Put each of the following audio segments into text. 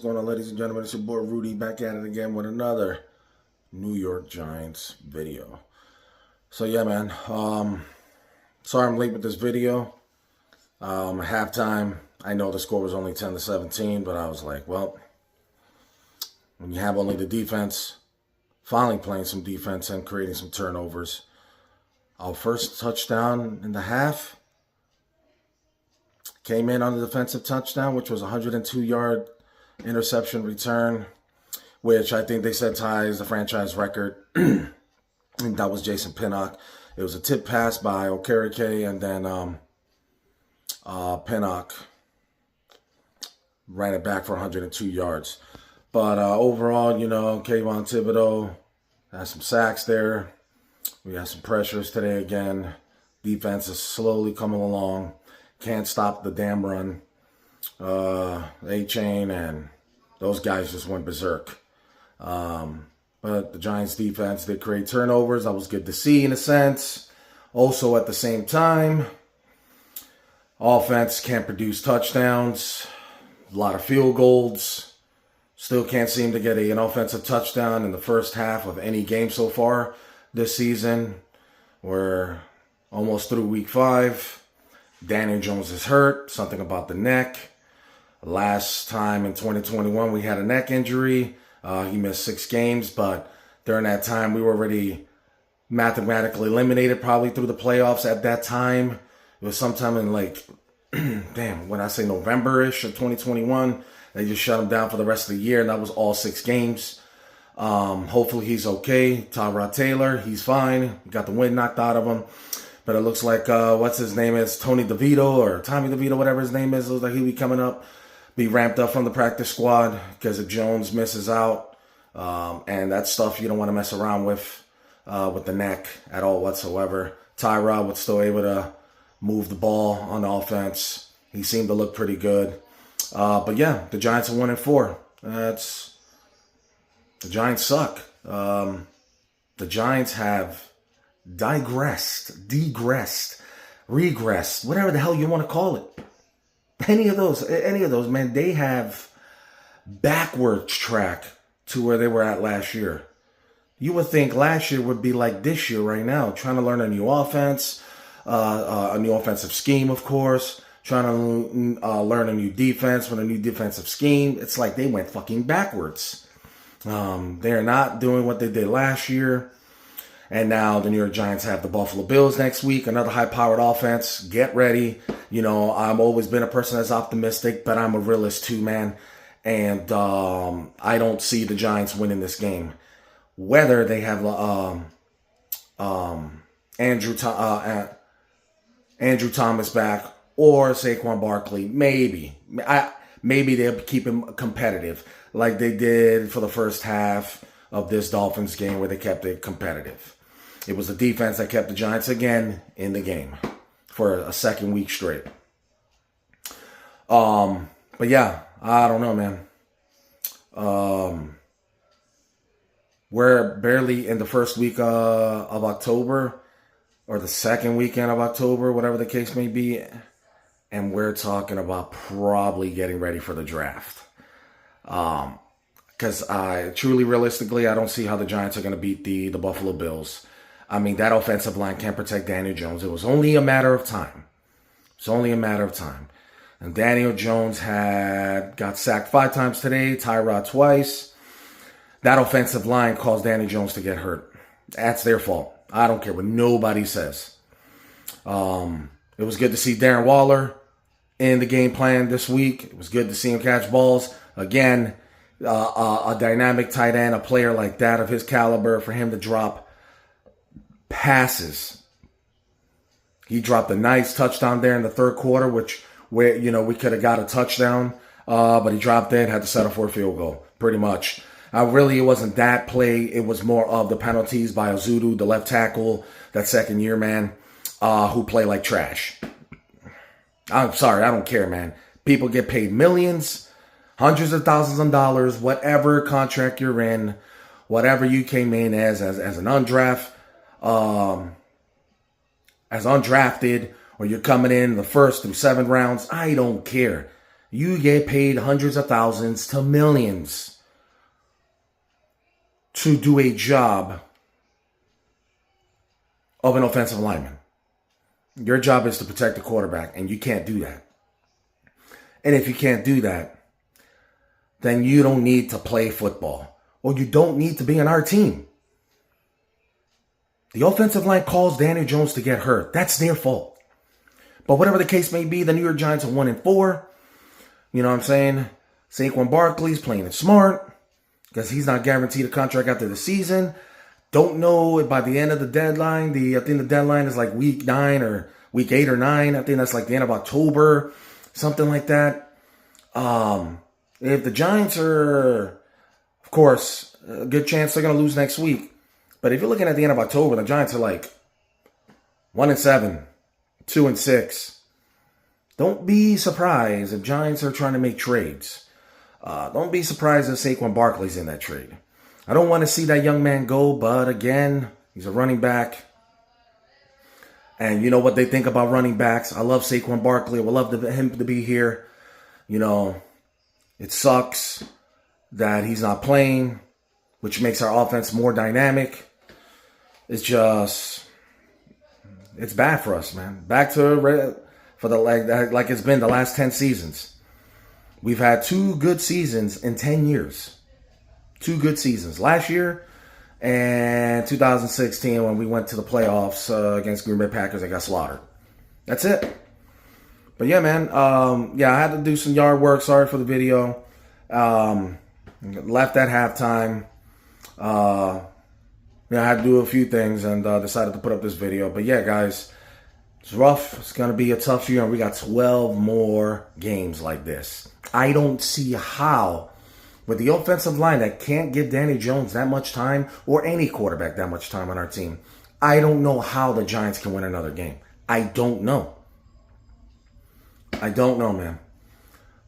going on, ladies and gentlemen? It's your boy Rudy back at it again with another New York Giants video. So yeah, man. Sorry I'm late with this video. Halftime, I know the score was only 10-17, but I was like, well, when you have only the defense, finally playing some defense and creating some turnovers. Our first touchdown in the half came in on the defensive touchdown, which was a 102-yard interception return, which I think they said ties the franchise record. And that was Jason Pinnock. It was a tip pass by Okereke, and then Pinnock ran it back for 102 yards. But overall, you know, Kayvon Thibodeaux had some sacks there. We had some pressures today again. Defense is slowly coming along. Can't stop the damn run. A-Chain and those guys just went berserk. But the Giants defense did create turnovers. That was good to see in a sense. Also at the same time, offense can't produce touchdowns. A lot of field goals. Still can't seem to get an offensive touchdown in the first half of any game so far this season. We're almost through week 5. Daniel Jones is hurt, something about the neck. Last time in 2021, we had a neck injury. He missed 6 games, but during that time, we were already mathematically eliminated probably through the playoffs at that time. It was sometime in like, when I say November-ish of 2021, they just shut him down for the rest of the year, and that was all 6 games. Hopefully he's okay. Tyrod Taylor, he's fine. Got the wind knocked out of him. But it looks like, what's his name is, Tony DeVito or Tommy DeVito, whatever his name is. Looks like he'll be coming up, be ramped up from the practice squad because if Jones misses out, and that stuff you don't want to mess around with the neck at all whatsoever. Tyrod was still able to move the ball on the offense. He seemed to look pretty good. But yeah, the Giants are 1-4. The Giants suck. The Giants have regressed, whatever the hell you want to call it. Any of those, man, they have backwards track to where they were at last year. You would think last year would be like this year right now, trying to learn a new offense, a new offensive scheme, of course, trying to learn a new defense with a new defensive scheme. It's like they went fucking backwards. They're not doing what they did last year. And now the New York Giants have the Buffalo Bills next week, another high-powered offense. Get ready. You know, I've always been a person that's optimistic, but I'm a realist too, man. And I don't see the Giants winning this game. Whether they have Andrew Thomas back or Saquon Barkley, maybe they'll keep him competitive like they did for the first half of this Dolphins game where they kept it competitive. It was the defense that kept the Giants again in the game for a second week straight. But yeah, I don't know, man. We're barely in the first week of October or the second weekend of October, whatever the case may be. And we're talking about probably getting ready for the draft. Because realistically, I don't see how the Giants are going to beat the Buffalo Bills. I mean, that offensive line can't protect Daniel Jones. It was only a matter of time. And Daniel Jones got sacked 5 times today, Tyrod twice. That offensive line caused Daniel Jones to get hurt. That's their fault. I don't care what nobody says. It was good to see Darren Waller in the game plan this week. It was good to see him catch balls. Again, a dynamic tight end, a player like that of his caliber, for him to drop passes. He dropped a nice touchdown there in the third quarter, where we could have got a touchdown, but he dropped it, had to settle for a field goal, pretty much. It wasn't that play. It was more of the penalties by Ozudu, the left tackle, that second year man, who play like trash. I'm sorry, I don't care, man. People get paid millions, hundreds of thousands of dollars, whatever contract you're in, whatever you came in as an undrafted, or you're coming in the first through 7 rounds. I don't care. You get paid hundreds of thousands to millions to do a job of an offensive lineman. Your job is to protect the quarterback, and you can't do that. And if you can't do that, then you don't need to play football, or you don't need to be on our team. The offensive line caused Daniel Jones to get hurt. That's their fault. But whatever the case may be, the New York Giants are 1-4. You know what I'm saying? Saquon Barkley's playing it smart because he's not guaranteed a contract after the season. Don't know if by the end of the deadline, I think the deadline is like week 9 or week 8 or 9. I think that's like the end of October, something like that. If the Giants are, of course, a good chance they're going to lose next week. But if you're looking at the end of October, the Giants are like 1-7, 2-6. Don't be surprised if Giants are trying to make trades. Don't be surprised if Saquon Barkley's in that trade. I don't want to see that young man go, but again, he's a running back. And you know what they think about running backs. I love Saquon Barkley. I would love him to be here. You know, it sucks that he's not playing, which makes our offense more dynamic. It's bad for us, man. Back to for the like it's been the last 10 seasons. We've had 2 good seasons in 10 years. 2 good seasons. Last year and 2016 when we went to the playoffs against Green Bay Packers and got slaughtered. That's it. But yeah, man. I had to do some yard work. Sorry for the video. Left at halftime. I had to do a few things and decided to put up this video. But yeah, guys, it's rough. It's going to be a tough year, and we got 12 more games like this. I don't see how, with the offensive line that can't give Danny Jones that much time, or any quarterback that much time on our team, I don't know how the Giants can win another game. I don't know. I don't know, man.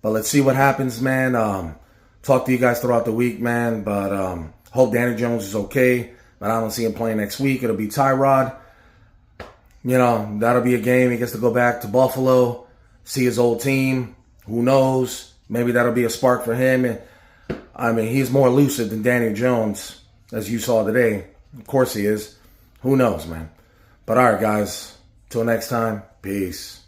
But let's see what happens, man. Talk to you guys throughout the week, man. But hope Danny Jones is okay. But I don't see him playing next week. It'll be Tyrod. You know, that'll be a game. He gets to go back to Buffalo, see his old team. Who knows? Maybe that'll be a spark for him. I mean, he's more elusive than Daniel Jones, as you saw today. Of course he is. Who knows, man? But all right, guys. Till next time. Peace.